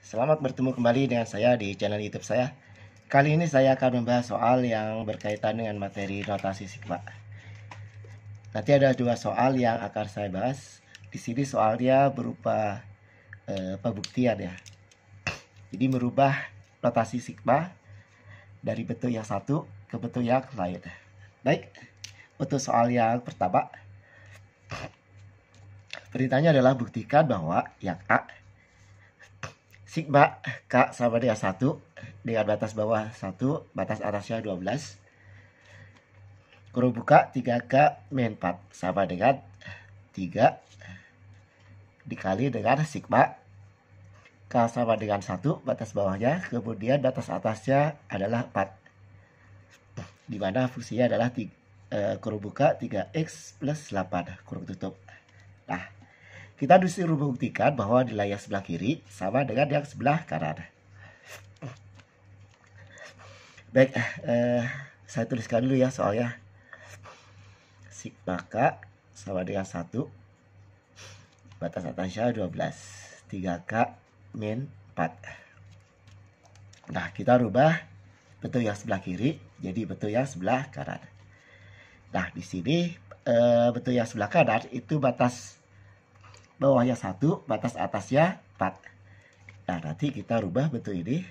Selamat bertemu kembali dengan saya di channel YouTube saya. Kali ini saya akan membahas soal yang berkaitan dengan materi notasi sigma. Nanti ada dua soal yang akan saya bahas. Di sini soalnya berupa pembuktian ya. Jadi merubah notasi sigma dari bentuk yang satu ke bentuk yang lain. Baik, untuk soal yang pertama, perintahnya adalah buktikan bahwa yang A sigma K sama dengan 1 dengan batas bawah 1, batas atasnya 12. Kurung buka 3K min 4 sama dengan 3 dikali dengan sigma K sama dengan 1 batas bawahnya, kemudian batas atasnya adalah 4. Dimana fungsinya adalah kurung buka 3X plus 8 kurung tutup. Nah, kita disuruh membuktikan bahwa nilai yang sebelah kiri sama dengan yang sebelah kanan. Baik, saya tuliskan dulu ya soalnya. Sigma K sama dengan 1, batas atasnya 12, 3K min 4. Nah, kita rubah bentuk yang sebelah kiri jadi bentuk yang sebelah kanan. Nah, di sini bentuk yang sebelah kanan itu batas bawahnya 1, batas atasnya 4. Nah, nanti kita rubah bentuk ini.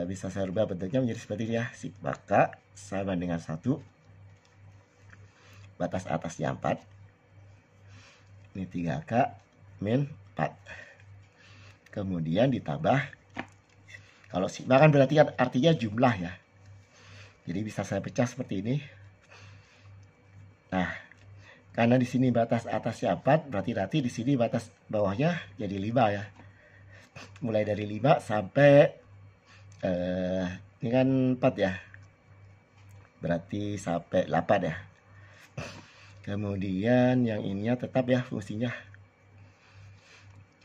Bisa saya rubah bentuknya menjadi seperti ini ya. Sigma K sama dengan 1, batas atasnya 4. Ini 3K min 4. Kemudian ditambah, kalau sigma kan berarti kan artinya jumlah ya. Jadi bisa saya pecah seperti ini. Nah, karena di sini batas atasnya 4, berarti nanti di sini batas bawahnya jadi 5 ya. Mulai dari 5 sampai ini kan 4 ya. Berarti sampai 8 ya. Kemudian yang ininya tetap ya fungsinya.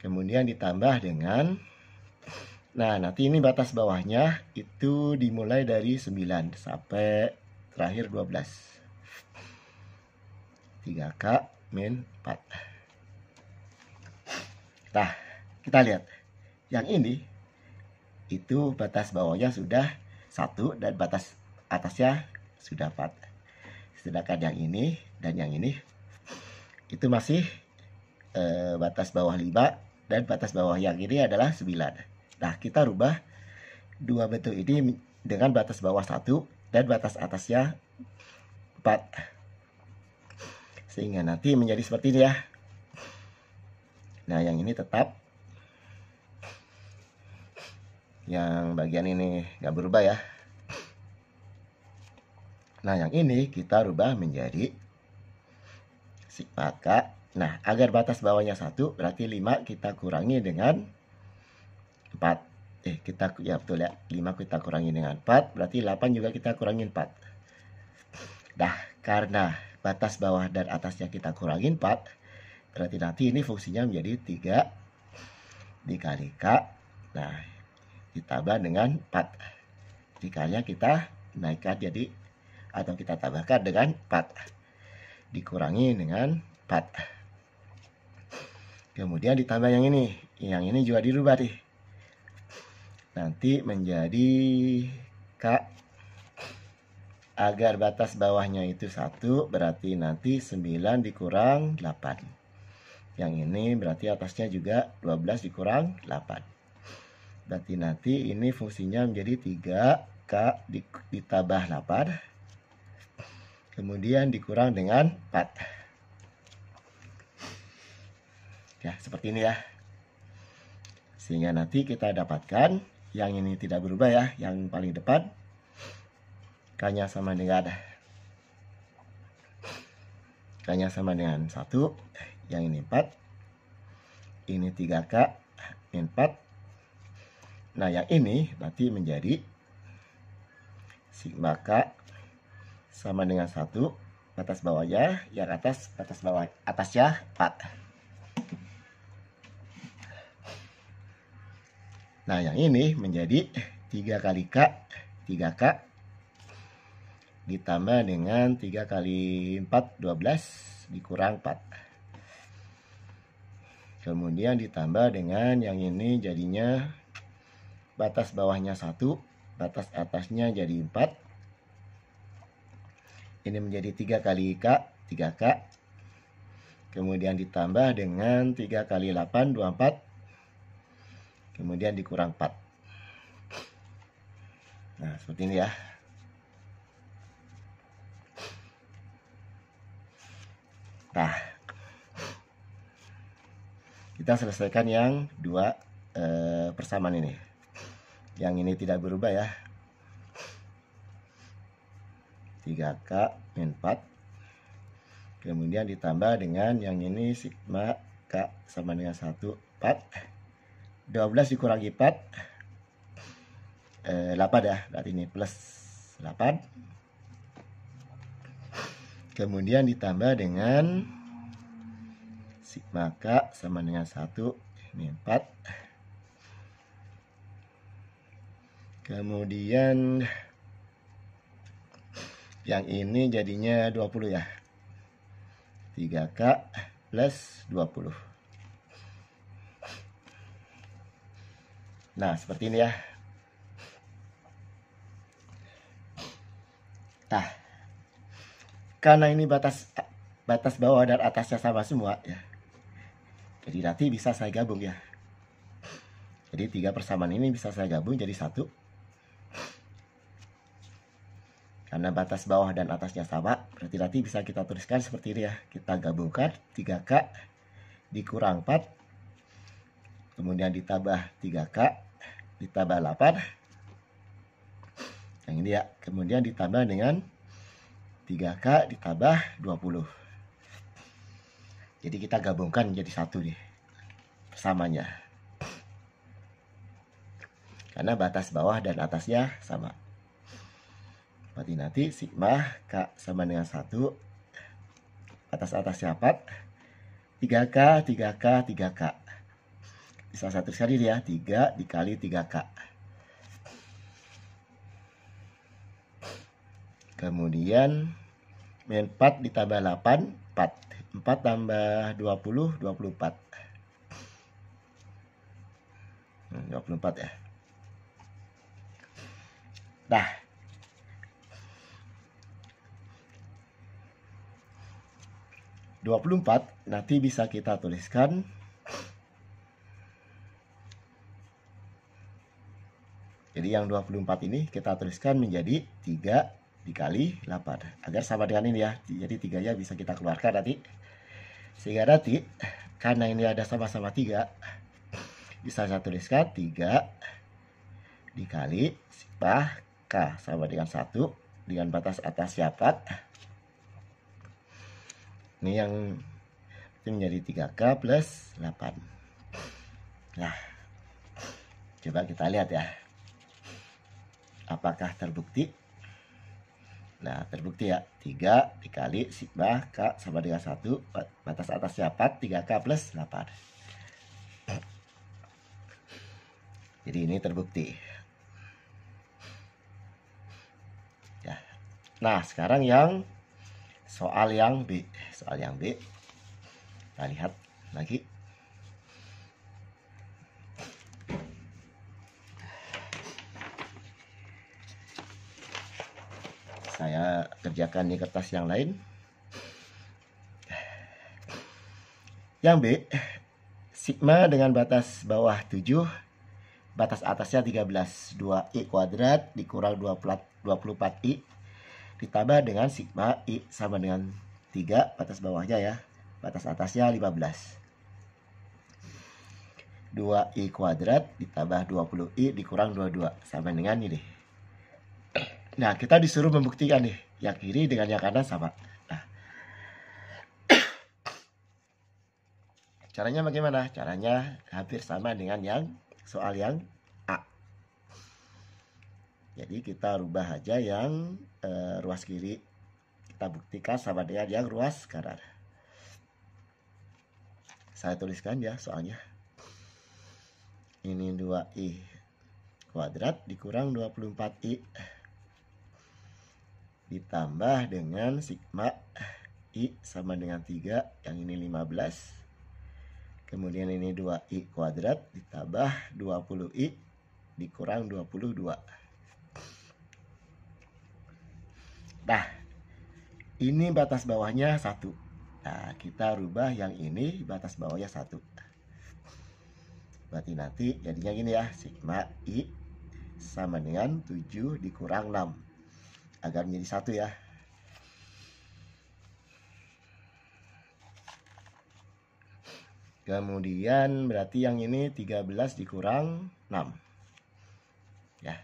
Kemudian ditambah dengan, nah nanti ini batas bawahnya itu dimulai dari 9 sampai terakhir 12. 3K min 4. Nah, kita lihat. Yang ini itu batas bawahnya sudah 1 dan batas atasnya sudah 4. Sedangkan yang ini dan yang ini itu masih batas bawah 5 dan batas bawah yang ini adalah 9. Nah, kita rubah dua bentuk ini dengan batas bawah 1 dan batas atasnya 4. Sehingga nanti menjadi seperti ini ya. Nah, yang ini tetap. Yang bagian ini nggak berubah ya. Nah, yang ini kita rubah menjadi sigma K. Nah, agar batas bawahnya 1, berarti 5 kita kurangi dengan 4. Ya betul ya. 5 kita kurangi dengan 4, berarti 8 juga kita kurangi 4. Nah, karena batas bawah dan atasnya kita kurangi 4, berarti nanti ini fungsinya menjadi 3 dikali K. Nah, ditambah dengan 4. Dikalinya kita naikkan jadi, atau kita tambahkan dengan 4 dikurangi dengan 4. Kemudian ditambah yang ini juga dirubah nih, nanti menjadi K agar batas bawahnya itu 1, berarti nanti 9 dikurang 8. Yang ini berarti atasnya juga 12 dikurang 8. Berarti nanti ini fungsinya menjadi 3K ditambah 8. Kemudian dikurang dengan 4. Ya, seperti ini ya. Sehingga nanti kita dapatkan yang ini tidak berubah ya. Yang paling depan K-nya sama dengan 1. Yang ini 4. Ini 3K min 4. Nah, yang ini berarti menjadi sigma K sama dengan 1, batas bawahnya, yang atas batas bawah atasnya 4. Nah, yang ini menjadi 3 kali K, 3K ditambah dengan 3 kali 4, 12 dikurang 4. Kemudian ditambah dengan yang ini jadinya batas bawahnya 1, batas atasnya jadi 4. Ini menjadi 3 kali K, 3K. Kemudian ditambah dengan 3 kali 8, 24. Kemudian dikurang 4. Nah, seperti ini ya. Nah, kita selesaikan yang dua persamaan ini. Yang ini tidak berubah ya. 3K min 4. Kemudian ditambah dengan yang ini sigma K sama dengan 1, 4. 12 dikurangi 4. 8 ya. Berarti ini plus 8. Kemudian ditambah dengan sigma K sama dengan 1 min 4. Kemudian yang ini jadinya 20 ya. 3K plus 20. Nah, seperti ini ya. Nah, karena ini batas bawah dan atasnya sama semua ya. Jadi nanti bisa saya gabung ya. Jadi 3 persamaan ini bisa saya gabung jadi 1. Karena batas bawah dan atasnya sama, berarti nanti bisa kita tuliskan seperti ini ya. Kita gabungkan 3K dikurang 4. Kemudian ditambah 3K ditambah 8. Yang ini ya. Kemudian ditambah dengan 3K ditambah 20. Jadi kita gabungkan menjadi 1 nih persamanya. Karena batas bawah dan atasnya sama. Berarti nanti sigma K sama dengan 1. Atas-atasnya 4. 3K, 3K, 3K. Bisa satu sekali ya. 3 dikali 3K. Kemudian min 4 ditambah 8, 4. 4 tambah 20, 24. 24 ya. Nah, nanti bisa kita tuliskan jadi yang 24 ini kita tuliskan menjadi 3 dikali 8 agar sama dengan ini ya. Jadi 3-nya bisa kita keluarkan nanti. Sehingga nanti karena ini ada sama-sama 3, bisa saya tuliskan 3 dikali sigma K sama dengan 1 dengan batas atasnya 4. Ini yang menjadi 3K plus 8. Nah, coba kita lihat ya. Apakah terbukti? Nah, terbukti ya. 3 dikali sigma K sama dengan 1. Batas atasnya 4. 3K plus 8. Jadi ini terbukti. Ya. Nah, sekarang yang soal yang B. Soal yang B. Kita lihat lagi. Saya kerjakan di kertas yang lain. Yang B, sigma dengan batas bawah 7, batas atasnya 13, 2i kuadrat dikurang 24i ditambah dengan sigma i sama dengan 3, batas bawahnya ya, batas atasnya 15. 2i kuadrat ditambah 20i dikurang 22 sama dengan ini. Nah, kita disuruh membuktikan nih, yang kiri dengan yang kanan sama. Nah, caranya bagaimana? Caranya hampir sama dengan yang soal yang A. Jadi kita rubah aja yang ruas kiri. Kita buktikan sama dengan yang ruas kanan. Saya tuliskan ya soalnya. Ini 2i kuadrat dikurang 24i. Ditambah dengan sigma i sama dengan 3, yang ini 15. Kemudian ini 2i kuadrat ditambah 20i dikurang 22. Nah, ini batas bawahnya 1. Nah, kita rubah yang ini batas bawahnya 1. Berarti nanti jadinya gini ya, sigma i sama dengan 7 dikurang 6. Agar menjadi 1 ya. Kemudian berarti yang ini 13 dikurang 6. Ya.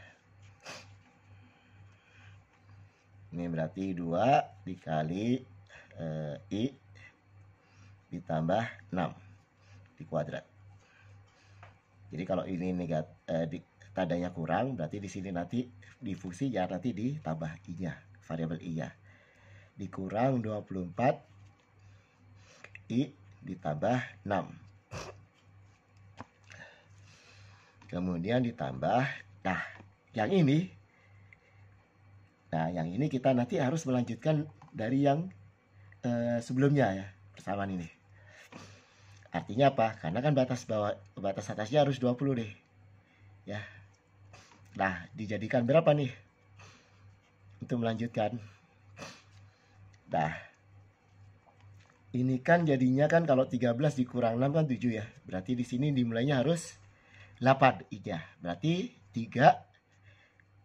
Ini berarti 2 dikali i ditambah 6 di kuadrat. Jadi kalau ini tandanya kurang, berarti di sini nanti di fungsi ya nanti ditambah i-nya, variabel i-nya. Dikurang 24 i ditambah 6. Kemudian ditambah, nah yang ini kita nanti harus melanjutkan dari yang sebelumnya ya, persamaan ini. Artinya apa? Karena kan batas atasnya harus 20 deh. Ya. Nah, dijadikan berapa nih? Untuk melanjutkan. Nah, ini kan jadinya kan kalau 13 dikurang 6 kan 7 ya. Berarti di sini dimulainya harus 8 i-nya. Berarti 3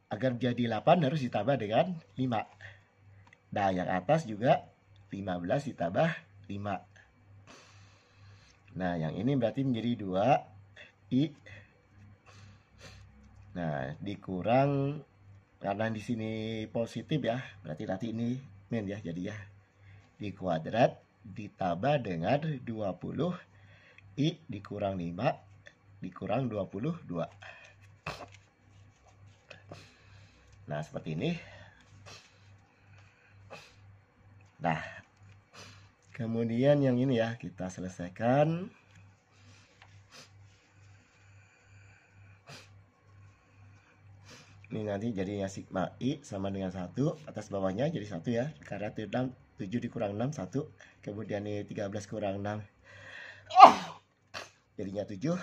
agar jadi 8 harus ditambah dengan 5. Nah, yang atas juga 15 ditambah 5. Nah, yang ini berarti menjadi 2 i. Nah, dikurang, karena di sini positif ya, berarti nanti ini min ya, jadi ya di kuadrat ditambah dengan 20 i dikurang 5 dikurang 22. Nah, seperti ini. Nah, kemudian yang ini ya kita selesaikan. Ini nanti jadinya sigma i sama dengan 1, atas bawahnya jadi 1 ya, karena 7 dikurang 6 1. Kemudian ini 13 kurang 6 jadinya 7.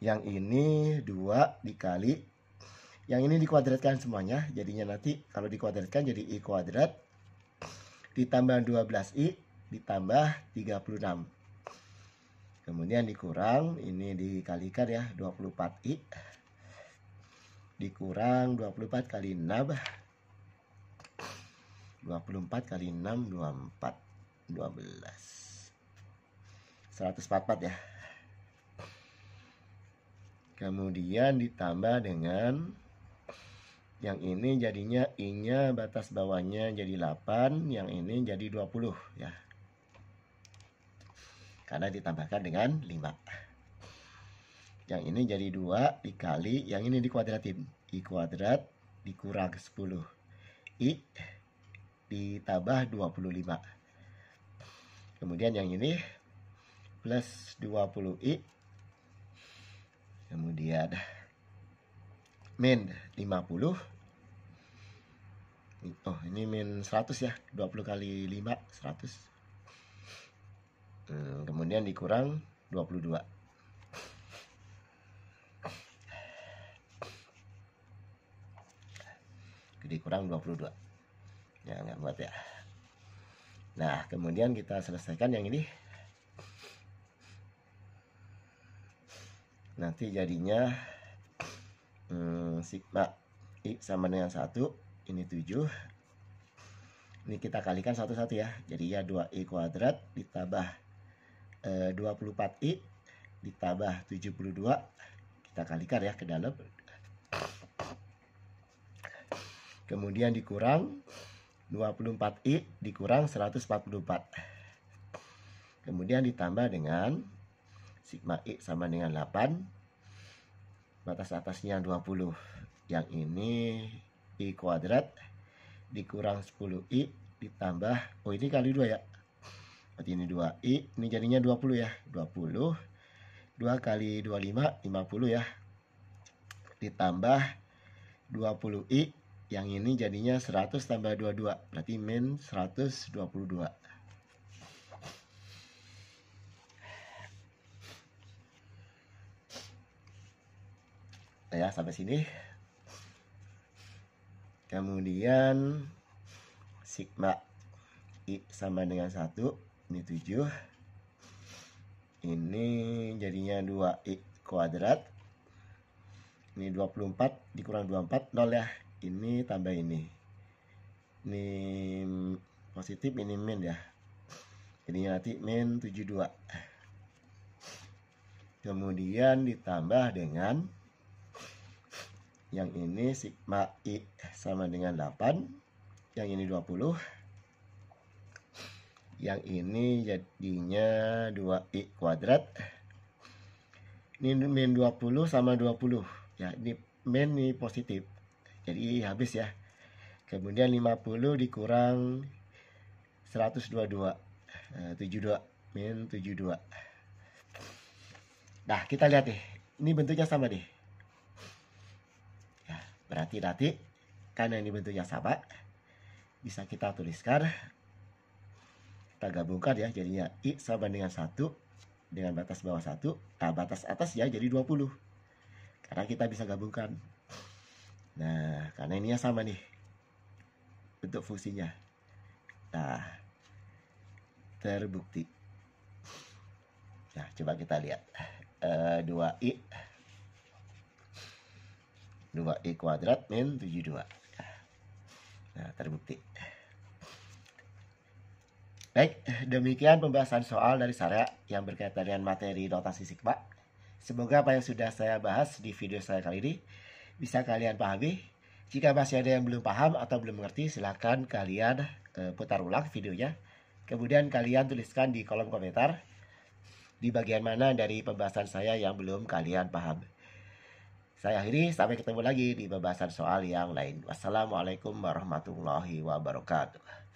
Yang ini 2 dikali, yang ini dikuadratkan semuanya, jadinya nanti kalau dikuadratkan jadi i kuadrat ditambah 12i ditambah 36. Kemudian dikurang, ini dikalikan ya, 24i dikurang 24 kali 6, 24 kali 6 24 12 144 ya. Kemudian ditambah dengan yang ini, jadinya i-nya batas bawahnya jadi 8, yang ini jadi 20 ya. Karena ditambahkan dengan 5. Yang ini jadi 2 dikali, yang ini dikuadratin, i kuadrat dikurang 10 i ditambah 25. Kemudian yang ini plus 20i, kemudian min 50. Oh, ini min 100 ya, 20 kali 5 100. Kemudian dikurang 22. Dikurang 22. Ya, nggak buat ya. Nah, kemudian kita selesaikan yang ini. Nanti jadinya sigma i sama dengan 1, ini 7. Ini kita kalikan satu-satu ya. Jadi ya 2i kuadrat ditambah 24i ditambah 72. Kita kalikan ya ke dalam. Kemudian dikurang 24i dikurang 144. Kemudian ditambah dengan sigma i sama dengan 8. Batas atasnya 20. Yang ini i kuadrat dikurang 10i ditambah, oh ini kali 2 ya. Berarti ini 2i, ini jadinya 20 ya. 20. 2 kali 25 50 ya. Ditambah 20i, yang ini jadinya 100 tambah 22, berarti min 122. ya sampai sini. Kemudian sigma I sama dengan 1, ini 7. Ini jadinya 2I kuadrat. Ini 24 dikurang 24, 0 ya. Ini tambah ini. Ini positif, ini min ya. Jadinya nanti min 72. Kemudian ditambah dengan yang ini sigma I sama dengan 8. Yang ini 20. Yang ini jadinya 2I kuadrat. Ini min 20 sama 20. Ya, ini min ini positif. Jadi habis ya. Kemudian 50 dikurang 122. 72. Min 72. Nah, kita lihat deh. Ini bentuknya sama deh. Ya, berarti nanti karena ini bentuknya sama, bisa kita tuliskan. Kita gabungkan ya, jadinya I sama dengan 1 dengan batas bawah 1. Nah, batas atas ya jadi 20. Karena kita bisa gabungkan. Nah, karena ininya sama nih bentuk fungsinya. Nah, terbukti. Nah, coba kita lihat. 2I kuadrat min 72. Nah, terbukti. Baik, demikian pembahasan soal dari saya yang berkaitan dengan materi notasi sigma. Semoga apa yang sudah saya bahas di video saya kali ini bisa kalian pahami. Jika masih ada yang belum paham atau belum mengerti, silahkan kalian putar ulang videonya. Kemudian kalian tuliskan di kolom komentar di bagian mana dari pembahasan saya yang belum kalian paham. Saya akhiri, sampai ketemu lagi di pembahasan soal yang lain. Wassalamualaikum warahmatullahi wabarakatuh.